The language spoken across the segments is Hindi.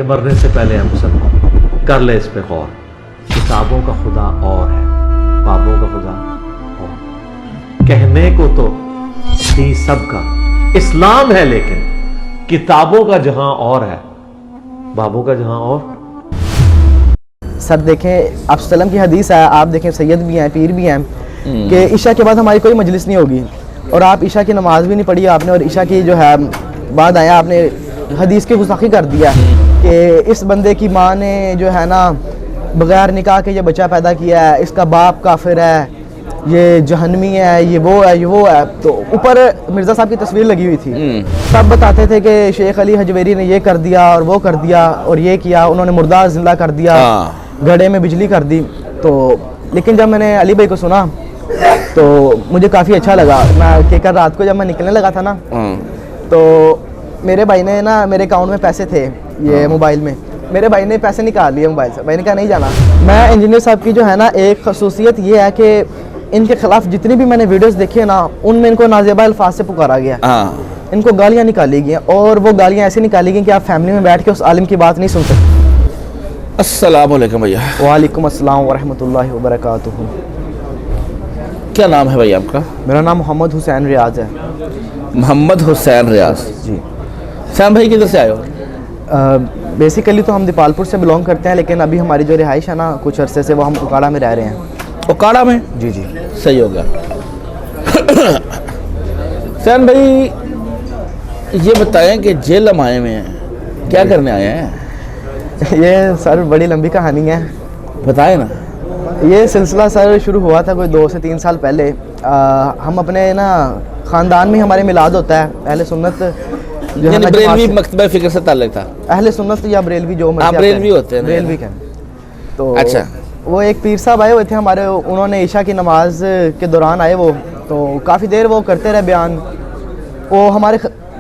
कि मरने से पहले हम सब कर ले इस पे गौर। किताबों का खुदा और है, बाबों का खुदा और। कहने को तो दी सबका इस्लाम है, लेकिन किताबों का जहां और है, बाबों का जहां और। सर देखें, आप सल्लम की हदीस है, आप देखें सैयद भी हैं, पीर भी हैं कि ईशा के बाद हमारी कोई मजलिस नहीं होगी। और आप ईशा की नमाज भी नहीं पढ़ी आपने, और ईशा की जो है बाद आया आपने हदीस की गुस्ताखी कर दिया कि इस बंदे की माँ ने जो है ना बगैर निकाह के ये बच्चा पैदा किया है, इसका बाप काफिर है, ये जहन्नमी है, ये वो है, ये वो है। तो ऊपर मिर्ज़ा साहब की तस्वीर लगी हुई थी। सब बताते थे कि शेख अली हजवेरी ने ये कर दिया और वो कर दिया और ये किया, उन्होंने मुर्दा जिंदा कर दिया, घड़े में बिजली कर दी। तो लेकिन जब मैंने अली भाई को सुना तो मुझे काफ़ी अच्छा लगा। मैं केकर रात को जब मैं निकलने लगा था ना, तो मेरे भाई ने ना, मेरे अकाउंट में पैसे थे ये मोबाइल में, मेरे भाई ने पैसे निकाल लिए मोबाइल से। भाई ने कहा नहीं जाना। मैं इंजीनियर साहब की जो है ना एक खसूसियत ये है कि इनके खिलाफ जितनी भी मैंने वीडियोस देखी है ना, उनमें इनको नाजेबा अल्फाज से पुकारा गया, इनको गालियाँ निकाली गई, और वो गालियाँ ऐसी निकाली गई कि आप फैमिली में बैठ के उस आलिम की बात नहीं सुन सकते। अस्सलाम वालेकुम भैया। वालेकुम अस्सलाम वरहमतुल्लाहि वबरकातुहू। क्या नाम है भाई आपका? मेरा नाम मोहम्मद हुसैन रियाज है। मोहम्मद हुसैन रियाज जी। सैम भाई किधर से आए हो? बेसिकली तो हम दीपालपुर से बिलोंग करते हैं, लेकिन अभी हमारी जो रिहाइश है ना कुछ अरसे से, वो हम उकाड़ा में रह रहे हैं। उकाड़ा में? जी जी, सही हो गया। सैम भाई ये बताएं कि जेल लम्हाए में हैं, क्या करने आए हैं? ये सर बड़ी लंबी कहानी है, बताएं ना। ये सिलसिला सर शुरू हुआ था कोई 2 से 3 साल पहले। हम अपने ना ख़ानदान में हमारे मिलाद होता है, अहले सुन्नत जो है ना, बरेलवी मकतबा फ़िक्र से ताल्लुक था। अहले सुन्नत या बरेलवी जो मर्जी, बरेलवी होते हैं, बरेलवी के। तो अच्छा, वो एक पीर साहब आए हुए थे हमारे, उन्होंने ईशा की नमाज के दौरान आए वो, तो काफ़ी देर वो करते रहे बयान। वो हमारे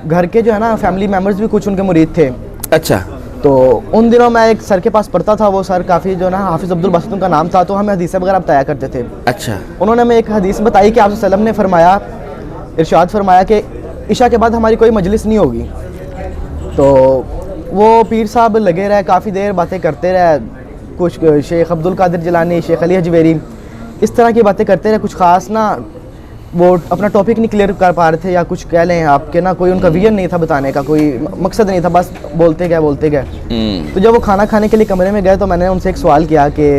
घर के जो है ना फैमिली मेम्बर्स भी कुछ उनके मुरीद थे। अच्छा। तो उन दिनों मैं एक सर के पास पढ़ता था, वो सर काफ़ी जो ना हाफिज़ अब्दुल बसत उनका नाम था, तो हमें हदीसें वगैरह बताया करते थे। अच्छा। उन्होंने हमें एक हदीस बताई कि आप सल्लम ने फरमाया, इरशाद फरमाया कि ईशा के बाद हमारी कोई मजलिस नहीं होगी। तो वो पीर साहब लगे रहे, काफ़ी देर बातें करते रहे, कुछ शेख अब्दुल कादिर जिलानी, शेख अली हजवेरी, इस तरह की बातें करते रहे। कुछ ख़ास ना वो अपना टॉपिक नहीं क्लियर कर पा रहे थे, या कुछ कह लें आपके ना, कोई उनका विजन नहीं था बताने का, कोई मकसद नहीं था, बस बोलते गए। तो जब वो खाना खाने के लिए कमरे में गए तो मैंने उनसे एक सवाल किया कि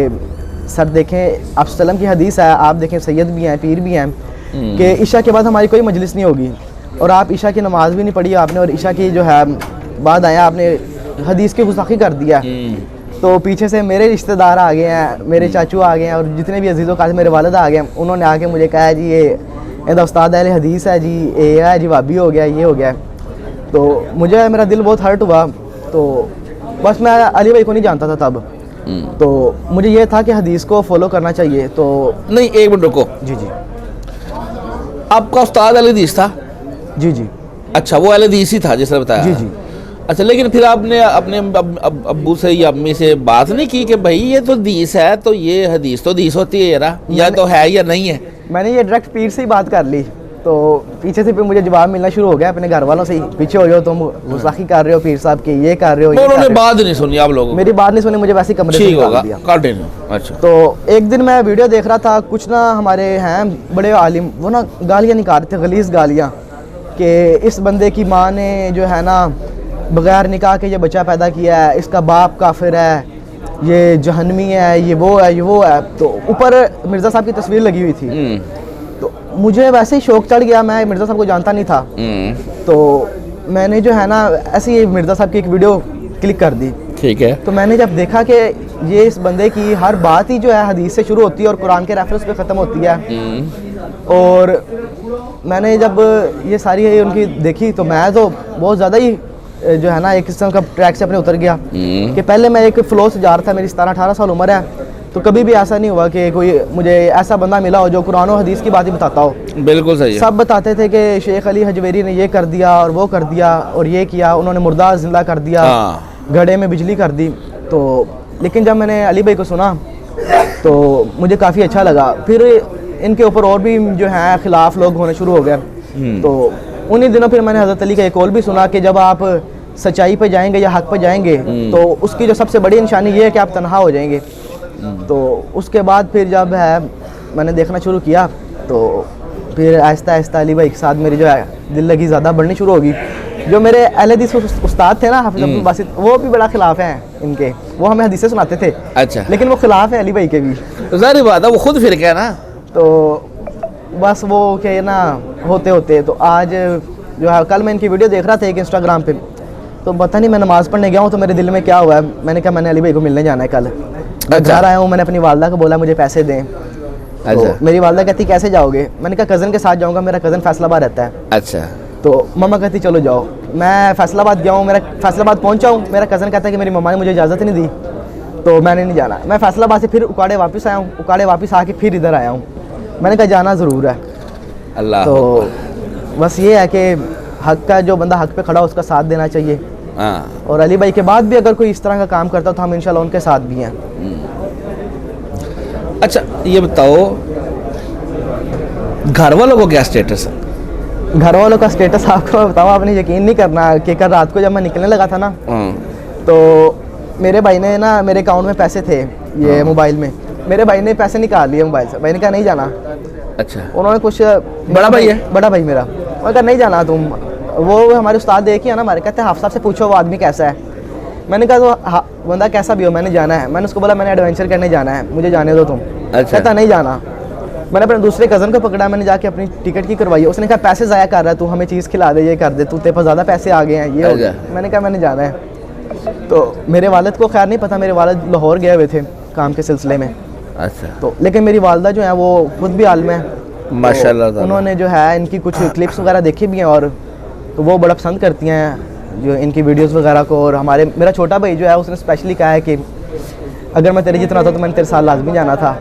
सर देखें, आप सल्लम की हदीस है, आप देखें सैयद भी हैं, पीर भी हैं कि ईशा के बाद हमारी कोई मजलिस नहीं होगी। और आप ईशा की नमाज भी नहीं पढ़ी आपने, और ईशा की जो है बाद आया आपने हदीस की गुस्ताखी कर दिया। तो पीछे से मेरे रिश्तेदार आ गए हैं, मेरे चाचू आ गए हैं, और जितने भी अजीज़ों का मेरे वालिद आ गए, उन्होंने आके मुझे कहा जी ये उस्ताद अहले हदीस है जी, ये है जी वाबी हो गया, ये हो गया। तो मुझे मेरा दिल बहुत हर्ट हुआ। तो बस मैं अली भाई को नहीं जानता था तब, तो मुझे ये था कि हदीस को फॉलो करना चाहिए। तो नहीं, एक मिनट रुको। जी जी। आपका उस्ताद अहले हदीस था? जी जी। अच्छा, वो अहले हदीस ही था जिसने बताया? जी जी। अच्छा, लेकिन फिर आपने अपने अब्बू से या अम्मी से बात नहीं की कि भाई ये तो हदीस है, तो ये हदीस तो हदीस होती है यार, या तो है या नहीं है? मैंने ये डायरेक्ट पीर से ही बात कर ली, तो पीछे से फिर मुझे जवाब मिलना शुरू हो गया अपने घर वालों से ही, पीछे हो जाओ तुम, गुस्ताखी कर रहे हो पीर साहब की, ये कर रहे हो। उन्होंने बात नहीं सुनी आप लोगों? मेरी बात नहीं सुनी, मुझे वैसे कमरे से निकाल दिया। अच्छा। तो एक दिन मैं वीडियो देख रहा था, कुछ ना हमारे हैं बड़े आलिम, वो ना गालियाँ निकाल रहे थे, गलीज़ गालियाँ, कि इस बंदे की माँ ने जो है ना बगैर निकाह के ये बच्चा पैदा किया है, इसका बाप काफिर है, ये जहन्नमी है, ये वो है, ये वो है। तो ऊपर मिर्ज़ा साहब की तस्वीर लगी हुई थी। तो मुझे वैसे ही शौक चढ़ गया, मैं मिर्ज़ा साहब को जानता नहीं था। तो मैंने जो है ना ऐसे ही मिर्ज़ा साहब की एक वीडियो क्लिक कर दी। ठीक है। तो मैंने जब देखा कि ये इस बंदे की हर बात ही जो है हदीस से शुरू होती है और कुरान के रेफरेंस पे ख़त्म होती है, और मैंने जब ये सारी उनकी देखी तो मैं तो बहुत ज़्यादा ही जो है ना एक किस्म का ट्रैक से अपने उतर गया। कि पहले मैं एक फ़्लो से जा रहा था, मेरी 17-18 साल उम्र है, तो कभी भी ऐसा नहीं हुआ कि कोई मुझे ऐसा बंदा मिला हो जो कुरान और हदीस की बात ही बताता हो। बिल्कुल सही है। सब बताते थे कि शेख अली हजवेरी ने ये कर दिया और वो कर दिया और ये किया, उन्होंने मुर्दा जिंदा कर दिया, घड़े में बिजली कर दी। तो लेकिन जब मैंने अली भाई को सुना तो मुझे काफ़ी अच्छा लगा। फिर इनके ऊपर और भी जो है खिलाफ लोग होने शुरू हो गए। तो उन्हीं दिनों फिर मैंने हज़रत अली का एक कौल भी सुना कि जब आप सच्चाई पे जाएंगे या हक पे जाएंगे तो उसकी जो सबसे बड़ी निशानी ये है कि आप तन्हा हो जाएंगे। तो उसके बाद फिर जब है मैंने देखना शुरू किया तो फिर आहिस्ता आहिस्ता अली भाई के साथ मेरी जो है दिल लगी ज़्यादा बढ़नी शुरू होगी। जो मेरे अहले हदीस उस्ताद थे ना हाफिज़ अब्दुल बासित, वो भी बड़ा खिलाफ हैं इनके, वो हमें हदीसें सुनाते थे। अच्छा। लेकिन वो खिलाफ है अली भाई के भी। ज़ाहिर बात है, वो खुद फिर क्या ना, तो बस वो क्या ना होते होते तो आज जो है कल मैं इनकी वीडियो देख रहा था एक इंस्टाग्राम पे, तो पता नहीं मैं नमाज़ पढ़ने गया हूँ तो मेरे दिल में क्या हुआ है, मैंने कहा मैंने अली भाई को मिलने जाना है कल। मैं घर आया हूँ, मैंने अपनी वालदा को बोला मुझे पैसे दें। तो मेरी वालदा कहती कैसे जाओगे, मैंने कहा कज़न के साथ जाऊँगा, मेरा कज़न फैसलाबाद रहता है। अच्छा। तो मम्मा कहती चलो जाओ। मैं फैसलाबाद गया हूँ, मेरा फैसलाबाद पहुँचा हूँ, मेरा कज़न कहता है कि मेरी मम्मा ने मुझे इजाज़त नहीं दी तो मैंने नहीं जाना। मैं फैसलाबाद से फिर उकाड़े वापस आया हूँ, उकाड़े वापस आके फिर इधर आया हूँ। मैंने कहा जाना ज़रूर है। अल्लाह। तो बस ये है कि हक का जो बंदा हक पे खड़ा उसका साथ देना चाहिए। हाँ। और अली भाई के बाद भी अगर कोई इस तरह का काम करता तो हम इंशाल्लाह उनके साथ भी हैं। अच्छा ये बताओ, घर वालों को क्या स्टेटस है? घर वालों का स्टेटस आपको बताओ, आपने यकीन नहीं करना कि कल रात को जब मैं निकलने लगा था ना तो मेरे भाई ने ना मेरे अकाउंट में पैसे थे ये मोबाइल में, मेरे भाई ने पैसे निकाल लिए मोबाइल से। भाई ने कहा नहीं जाना। अच्छा। उन्होंने कुछ बड़ा भाई है? बड़ा भाई मेरा। उन्होंने कहा नहीं जाना तुम, वो हमारे उस्ताद एक ही है ना हमारे, कहते हैं हाफ़ साहब से पूछो वो आदमी कैसा है। मैंने कहा तो बंदा कैसा भी हो मैंने जाना है। मैंने उसको बोला मैंने एडवेंचर करने जाना है, मुझे जाने दो तुम। अच्छा। कहता नहीं जाना। मैंने अपने दूसरे कज़न को पकड़ा, मैंने जाके अपनी टिकट की करवाई। उसने कहा पैसे ज़ाया कर रहा है तू, हमें चीज़ खिला दे, ये कर दे, तू तेरे पास ज़्यादा पैसे आ गए हैं ये हो गया। मैंने कहा मैंने जाना है। तो मेरे वालिद को खैर नहीं पता, मेरे वालिद लाहौर गए हुए थे काम के सिलसिले में। अच्छा। तो लेकिन मेरी वालदा जो है वो खुद भी आलिम है माशाल्लाह। तो उन्होंने जो है इनकी कुछ क्लिप्स वगैरह देखी भी हैं और तो वो बड़ा पसंद करती हैं जो इनकी वीडियोस वगैरह को। और मेरा छोटा भाई जो है उसने स्पेशली कहा है कि अगर मैं तेरे जितना होता तो मैंने तेरे साथ लाजमी जाना था।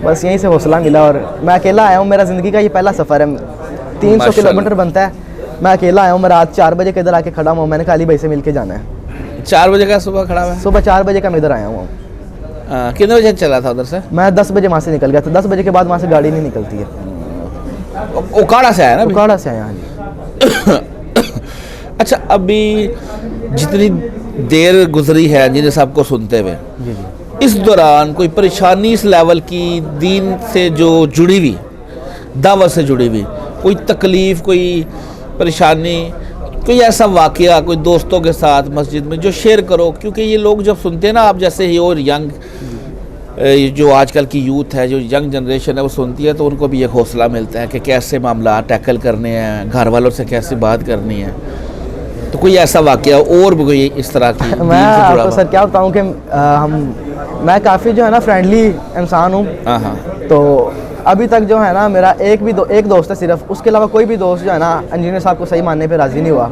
बस यहीं से हौसला मिला। और मैं अकेला आया हूँ, मेरा ज़िंदगी का ये पहला सफ़र है। 300 किलोमीटर बनता है, मैं अकेला आया हूँ। मैं रात 4 बजे के इधर आके खड़ा हूँ, मैंने कहा अली भाई से मिल के जाना है। 4 बजे का सुबह खड़ा हुआ है? सुबह 4 बजे का मैं इधर आया हूँ। कितने बजे चला था उधर से? मैं 10 बजे वहाँ से निकल गया था। 10 बजे के बाद वहाँ से गाड़ी नहीं निकलती है। उकाड़ा से आया ना? उकाड़ा से आया। हाँ जी। अच्छा, अभी जितनी देर गुजरी है जिन्हें सबको सुनते हुए, जी जी। इस दौरान कोई परेशानी इस लेवल की दीन से जो जुड़ी हुई, दावत से जुड़ी हुई, कोई तकलीफ़, कोई परेशानी, कोई ऐसा वाक़या कोई दोस्तों के साथ मस्जिद में जो शेयर करो? क्योंकि ये लोग जब सुनते हैं ना आप जैसे ही, और यंग जो आजकल की यूथ है, जो यंग जनरेशन है, वो सुनती है तो उनको भी एक हौसला मिलता है कि कैसे मामला टैकल करने हैं, घर वालों से कैसे बात करनी है। तो कोई ऐसा वाक़या और भी कोई इस तरह की? मैं आपको सर क्या बताऊँ कि मैं काफ़ी जो है ना फ्रेंडली इंसान हूँ। हाँ। तो अभी तक जो है ना मेरा एक दोस्त है सिर्फ, उसके अलावा कोई भी दोस्त जो है ना इंजीनियर साहब को सही मानने पे राज़ी नहीं हुआ।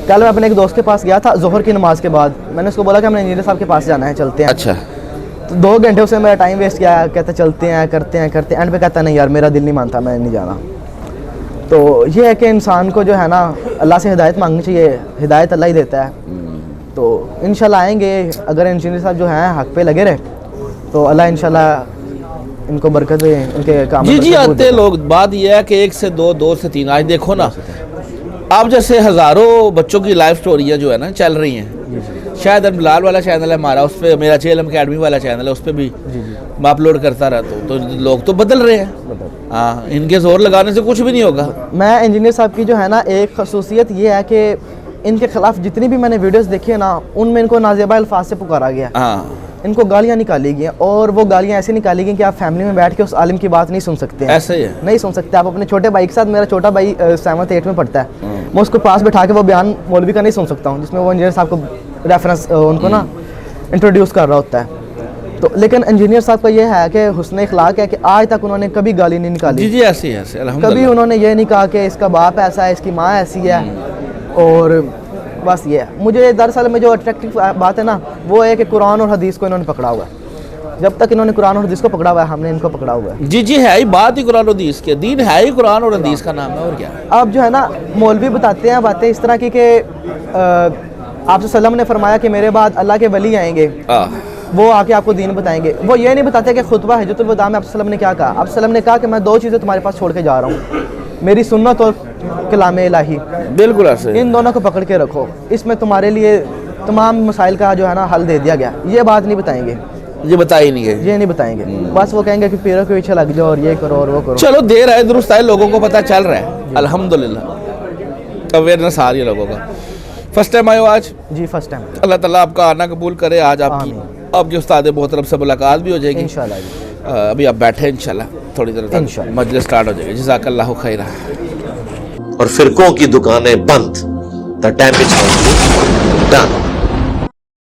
कल मैं अपने एक दोस्त के पास गया था ज़ोहर की नमाज़ के बाद, मैंने उसको बोला कि हमने इंजीनियर साहब के पास जाना है, चलते हैं। अच्छा। तो 2 घंटे उसने मेरा टाइम वेस्ट किया, कहता चलते हैं करते एंड पे कहता नहीं यार मेरा दिल नहीं मानता, मैं नहीं जाना। तो ये है कि इंसान को जो है ना अल्लाह से हिदायत मांगनी चाहिए, हिदायत अल्लाह ही देता है। तो इंशाल्लाह आएंगे, अगर इंजीनियर साहब जो हैं हक पे लगे रहे तो अल्लाह इंशाल्लाह इनको बरकत दे, इनके काम जी जी आते लोग। बात यह है कि 1 से 2, 2 से 3, आज देखो ना आप जैसे हज़ारों बच्चों की लाइफ स्टोरियाँ जो है ना चल रही हैं। शायद बिलाल वाला चैनल है हमारा, उस पर मेरा चेलम अकेडमी वाला चैनल है, उस पर भी मैं अपलोड करता रहता हूँ। तो लोग तो बदल रहे हैं। हाँ, इनके जोर लगाने से कुछ भी नहीं होगा। मैं इंजीनियर साहब की जो है ना एक खसूसियत ये है कि इनके खिलाफ जितनी भी मैंने वीडियोस देखी है ना उनमें इनको नाजेबा अल्फाज से पुकारा गया। हाँ। इनको गालियाँ निकाली गई और वो गालियाँ ऐसे निकाली गई कि आप फैमिली में बैठ के उस आलिम की बात नहीं सुन सकते हैं। ऐसे ही है? नहीं सुन सकते आप अपने छोटे भाई के साथ। मेरा छोटा भाई 7th 8th में पढ़ता है, मैं उसको पास बैठा के वो बयान मौलवी का नहीं सुन सकता हूँ जिसमें वो इंजीनियर साहब को रेफरेंस उनको ना इंट्रोड्यूस कर रहा होता है। तो लेकिन इंजीनियर साहब का ये है कि हुस्न इखलाक है कि आज तक उन्होंने कभी गाली नहीं निकाली। जी जी ऐसे कभी उन्होंने ये नहीं कहा कि इसका बाप ऐसा है, इसकी माँ ऐसी है। और बस ये है मुझे दरअसल में जो अट्रैक्टिव बात है ना वो है कि कुरान और हदीस को इन्होंने पकड़ा हुआ है। जब तक इन्होंने कुरान और हदीस को पकड़ा हुआ है हमने इनको पकड़ा हुआ है। जी जी है ही बात ही कुरान और हदीस की, दीन है ही कुरान और हदीस का नाम है, और क्या। अब जो है ना मौलवी बताते हैं बातें इस तरह की कि आप सल्लम ने फरमाया कि मेरे बाद अल्लाह के वली आएंगे, वो आके आपको दीन बताएंगे। वो ये नहीं बताते कि खुतबा हज्जतुल वदा में आप सल्लम ने क्या कहा। आप सल्लम ने कहा कि मैं 2 चीज़ें तुम्हारे पास छोड़ के जा रहा हूँ, मेरी सुन्नत और कलाम इलाही, बिल्कुल ऐसे। इन दोनों को पकड़ के रखो, इसमें तुम्हारे लिए तमाम मसाइल का जो है ना हल दे दिया गया। ये बात नहीं बताएंगे, ये बता ही नहीं है। ये नहीं बताएंगे, बस वो कहेंगे कि पैरों के पीछे लग जाओ और ये करो और वो करो। चलो देर है दुरुस्त है, लोगों को पता चल रहा है अल्हम्दुलिल्लाह, अवेयरनेस आ रही है लोगों का। फर्स्ट टाइम आए हो आज? जी फर्स्ट टाइम। अल्लाह ताला आपका आना कबूल करे। आज आपके उस्ताद मोहतरम से मुलाकात भी हो जाएगी इंशाल्लाह। अभी आप बैठे हैं इंशाल्लाह, थोड़ी देर तक मजलिस स्टार्ट हो जाएगी। जज़ाकल्लाहु खैरा। और फिरकों की दुकानें बंद, द डैमेज डन।